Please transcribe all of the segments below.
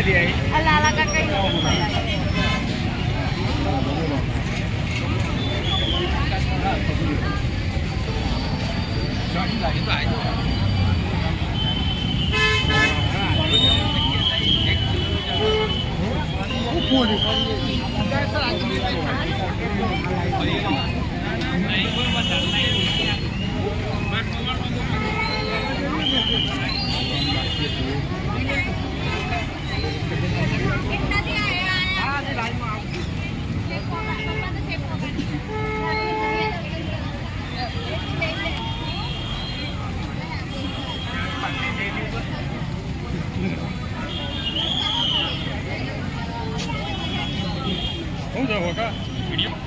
Ala ala kakak. શું છે હોકા video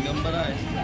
number है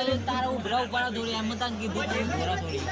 તારા ઉભરા ઉપાડા થોડી એમ તાન કીધું તું ઉભરા થોડી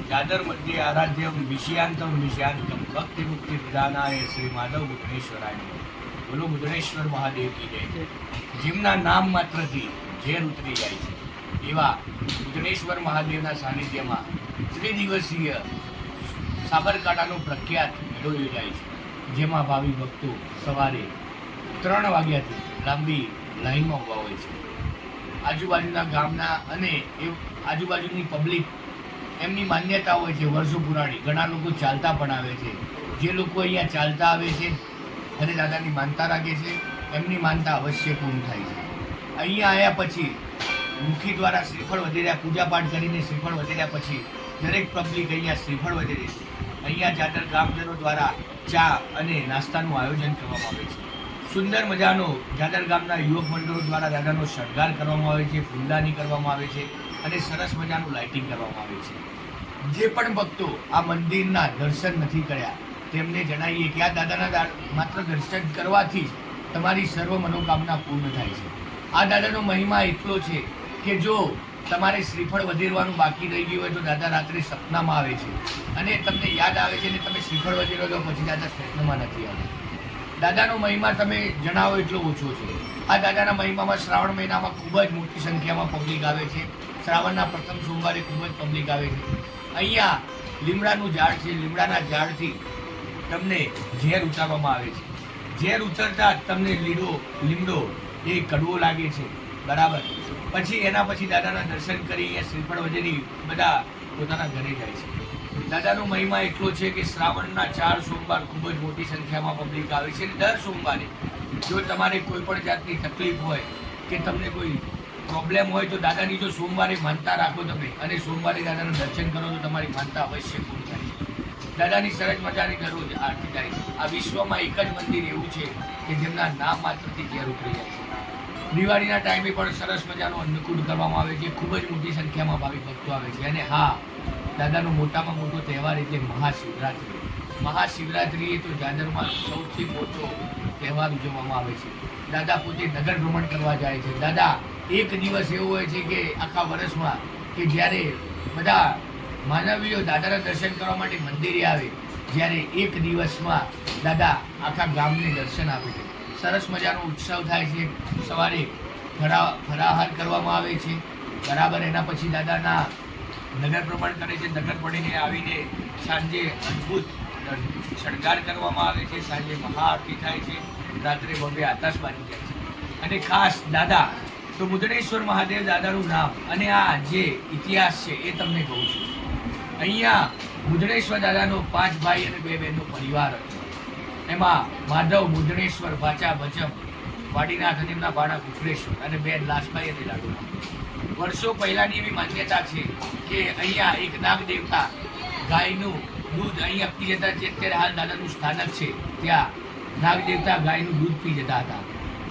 દાદર મધ્ય આરાધ્યમ વિષયાંતમ વિષયાંતમ ભક્તિ મુક્તિ પ્રદાનાય શ્રી માધવ મુદ્રેશ્વરાય બોલો મુદ્રેશ્વર મહાદેવ કી જય. જેમના નામ માત્રથી ઝેર ઉતરી જાય છે એવા મુદ્રેશ્વર મહાદેવના સાનિધ્યમાં ત્રિદિવસીય સાબરકાંઠાનો પ્રખ્યાત મેળો યોજાય છે, જેમાં ભાવિ ભક્તો સવારે 3 વાગ્યાથી લાંબી લાઈનમાં ઊભા હોય છે. આજુબાજુના ગામના અને એ આજુબાજુની પબ્લિક એમની માન્યતા હોય છે વર્ષો પુરાણી. ઘણા લોકો ચાલતા પણ આવે છે. જે લોકો અહીંયા ચાલતા આવે છે અને દાદાની માનતા રાખે છે એમની માનતા અવશ્ય પૂર્ણ થાય છે. અહીંયા આવ્યા પછી મુખી દ્વારા શ્રીફળ વધેર્યા પૂજાપાઠ કરીને શ્રીફળ વધેર્યા પછી દરેક પબ્લિક અહીંયા શ્રીફળ વધેરે છે. અહીંયા જાદર ગામજનો દ્વારા ચા અને નાસ્તાનું આયોજન કરવામાં આવે છે. સુંદર મજાનો જાદર ગામના યુવક મંડળો દ્વારા દાદાનો શણગાર કરવામાં આવે છે, ફૂલદાની કરવામાં આવે છે અને સરસ મજાનું લાઇટિંગ કરવામાં આવે છે. જે પણ ભક્તો આ મંદિરના દર્શન નથી કર્યા તેમને જણાવીએ કે આ દાદાના માત્ર દર્શન કરવાથી જ તમારી સર્વ મનોકામના પૂર્ણ થાય છે. આ દાદાનો મહિમા એટલો છે કે જો તમારે શ્રીફળ વધેરવાનું બાકી રહી ગયું હોય તો દાદા રાત્રે સપનામાં આવે છે અને તમને યાદ આવે છે અને તમે શ્રીફળ વધેરો તો પછી દાદા સ્વપ્નમાં નથી આવતા. દાદાનો મહિમા તમે જણાવો એટલો ઓછો છે. આ દાદાના મહિમામાં શ્રાવણ મહિનામાં ખૂબ જ મોટી સંખ્યામાં પબ્લિક આવે છે. શ્રાવણના પ્રથમ સોમવારે ખૂબ જ પબ્લિક આવે છે. અહીંયા લીમડાનું ઝાડ છે, લીમડાના ઝાડથી તમને ઝેર ઉતારવામાં આવે છે. ઝેર ઉતરતા તમને લીમડો એ કડવો લાગે છે, બરાબર. પછી એના પછી દાદાના દર્શન કરી અહીંયા શ્રીફળ વધેરી બધા પોતાના ઘરે જાય છે. દાદાનો મહિમા એટલો છે કે શ્રાવણના 4 સોમવાર ખૂબ જ મોટી સંખ્યામાં પબ્લિક આવે છે. દર સોમવારે જો તમારે કોઈ પણ જાતની તકલીફ હોય કે તમને કોઈ પ્રોબ્લેમ હોય તો દાદાની જો સોમવારે માનતા રાખો તમે અને સોમવારે દાદાનું દર્શન કરો તો તમારી માનતા અવશ્ય પૂરી થાય છે. દાદાની સરસ મજાની દરરોજ આરતી થાય છે. આ વિશ્વમાં એક જ મંદિર એવું છે કે જેમના નામ માત્રથી ઝેર ઉતરી જાય છે. દિવાળીના ટાઈમે પણ સરસ મજાનો અન્નકૂટ કરવામાં આવે છે. ખૂબ જ મોટી સંખ્યામાં ભાવિક ભક્તો આવે છે. અને હા, દાદાનો મોટામાં મોટો તહેવાર એટલે મહાશિવરાત્રિ. મહાશિવરાત્રિ એ તો જાદરમાં સૌથી મોટો તહેવાર ઉજવવામાં આવે છે. દાદા પોતે નગર ભ્રમણ કરવા જાય છે. દાદા એક દિવસ એવો હોય છે કે આખા વર્ષમાં કે જ્યારે બધા માનવીઓ દાદાના દર્શન કરવા માટે મંદિરે આવે, જ્યારે એક દિવસમાં દાદા આખા ગામને દર્શન આપે છે. સરસ મજાનો ઉત્સવ થાય છે. સવારે ફરાહાર કરવામાં આવે છે, બરાબર. એના પછી દાદાના નગર ભ્રમણ કરે છે. નગર પડીને આવીને સાંજે અદ્ભુત શણગાર કરવામાં આવે છે. સાંજે મહાઆરતી થાય છે. રાત્રે બબે આતાશબાજી થાય છે. અને ખાસ દાદા તો મુદ્રેશ્વર મહાદેવ દાદાનું નામ અને આ જે ઇતિહાસ છે એ તમને કહું છું. અહીંયા મુદ્રેશ્વર દાદાનો 5 ભાઈ અને 2 બહેનનો પરિવાર હતો. એમાં માધવ મુદ્રેશ્વર વાચા ભજમ વાડીનાથ અને એમના ભાણા કુકરેશ્વર અને બેન લાસભાઈ અને લાડુમા. વર્ષો પહેલાની એવી માન્યતા છે કે અહીંયા એક નાગ દેવતા ગાયનું દૂધ અહીંયા પી જતા, જે અત્યારે હાલ દાદાનું સ્થાનક છે ત્યાં નાગ દેવતા ગાયનું દૂધ પી જતા હતા.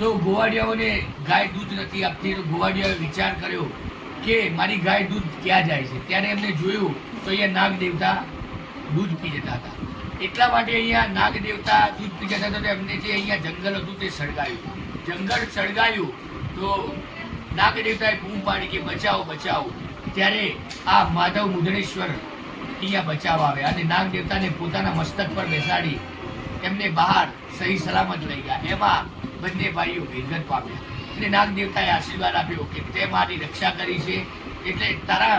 તો ગોવાડિયાઓને ગાય દૂધ નથી આપતી, તો ગોવાડિયાઓએ વિચાર કર્યો કે મારી ગાય દૂધ ક્યાં જાય છે. ત્યારે એમને જોયું તો અહીંયા નાગ દેવતા દૂધ પી જતા હતા. એટલા માટે અહીંયા નાગ દેવતા દૂધ પી જતા હતા, તો એમને જે અહીંયા જંગલ હતું તે સળગાયું. જંગલ સળગાયું તો નાગ દેવતાએ બૂમ પાડી કે બચાવો બચાવો. ત્યારે આ માધવ મુદ્રેશ્વર અહીંયા બચાવવા આવ્યા અને નાગ દેવતાને પોતાના મસ્તક પર બેસાડી એમને બહાર સહી સલામત લઈ ગયા. એમાં બંને ભાઈઓ વિરગત પામ્યા અને નાગ દેવતાએ આશીર્વાદ આપ્યો કે તે મારી રક્ષા કરી છે, એટલે તારા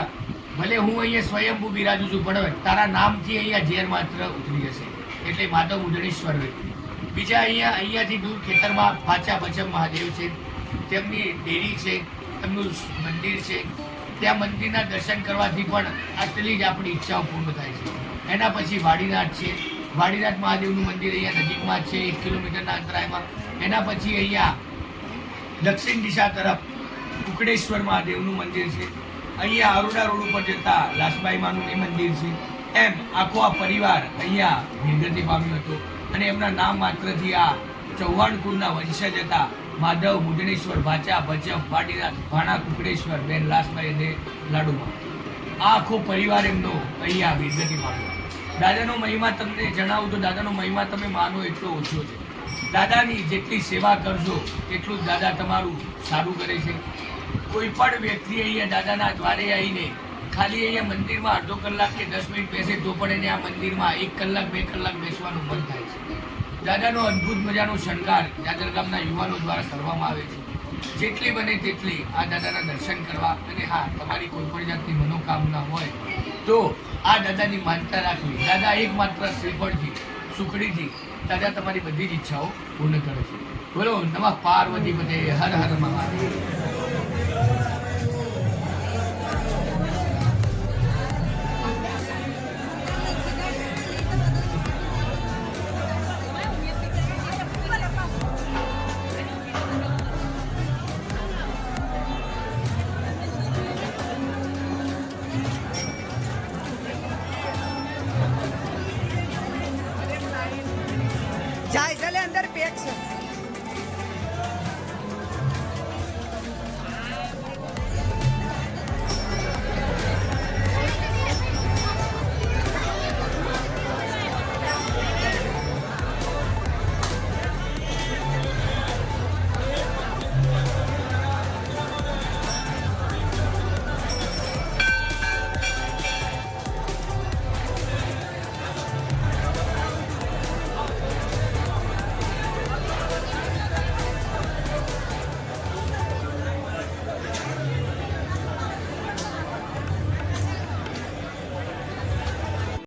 ભલે હું અહીંયા સ્વયંભૂ બિરાજું છું પણ તારા નામથી અહીંયા ઝેર માત્ર ઉતરી જશે. એટલે માધવ મુદ્રેશ્વર રહ્યું. બીજા અહીંયાથી દૂર ખેતરમાં પાછા બચમ મહાદેવ છે, તેમની ડેરી છે, તેમનું મંદિર છે. ત્યાં મંદિરના દર્શન કરવાથી પણ આટલી જ આપણી ઈચ્છાઓ પૂર્ણ થાય છે. એના પછી વાડીનાથ છે, વાડીનાથ મહાદેવનું મંદિર અહીંયા નજીકમાં જ છે, 1 કિલોમીટરના અંતરાયમાં. એના પછી અહીંયા દક્ષિણ દિશા તરફ કુકડેશ્વર મહાદેવનું મંદિર છે. અહીંયા આરોડા રોડ ઉપર જતા લાસબાઈ માનું એ મંદિર છે. એમ આખો આ પરિવાર અહીંયા નિર્ગતિ પામ્યો હતો અને એમના નામ માત્રથી આ ચૌહાણ કુળના વંશજ હતા. માધવ મુદ્રેશ્વર વાચા ભજમ વાડીનાથ ભાણા કુકડેશ્વર બેન લાસબાઈ અને લાડુમા. આ આખો પરિવાર એમનો અહીંયા નિર્ગતિ પામ્યો. દાદાનો મહિમા તમને જણાવું તો દાદાનો મહિમા તમે માનો એટલો ઓછો છે. દાદાની જેટલી સેવા કરશો એટલું જ દાદા તમારું સારું કરે છે. કોઈ પણ વ્યક્તિ અહીંયા દાદાના દ્વારે આવીને ખાલી અહીંયા મંદિરમાં અડધો કલાક કે 10 મિનિટ બેસે તો પણ એને આ મંદિરમાં 1 કલાક 2 કલાક બેસવાનું મન થાય છે. દાદાનો અદ્ભુત મજાનો શણગાર દાદર ગામના યુવાનો દ્વારા કરવામાં આવે છે. જેટલી બને તેટલી આ દાદાના દર્શન કરવા અને હા, તમારી કોઈ પણ જાતની મનોકામના હોય તો આ દાદાની માનતા રાખવી. દાદા એકમાત્ર શ્રીફળથી સુખડીથી દાદા તમારી બધી જ ઈચ્છાઓ પૂર્ણ કરે છે. બોલો નમઃ પાર્વતી પતે, હર હર મહાદેવ.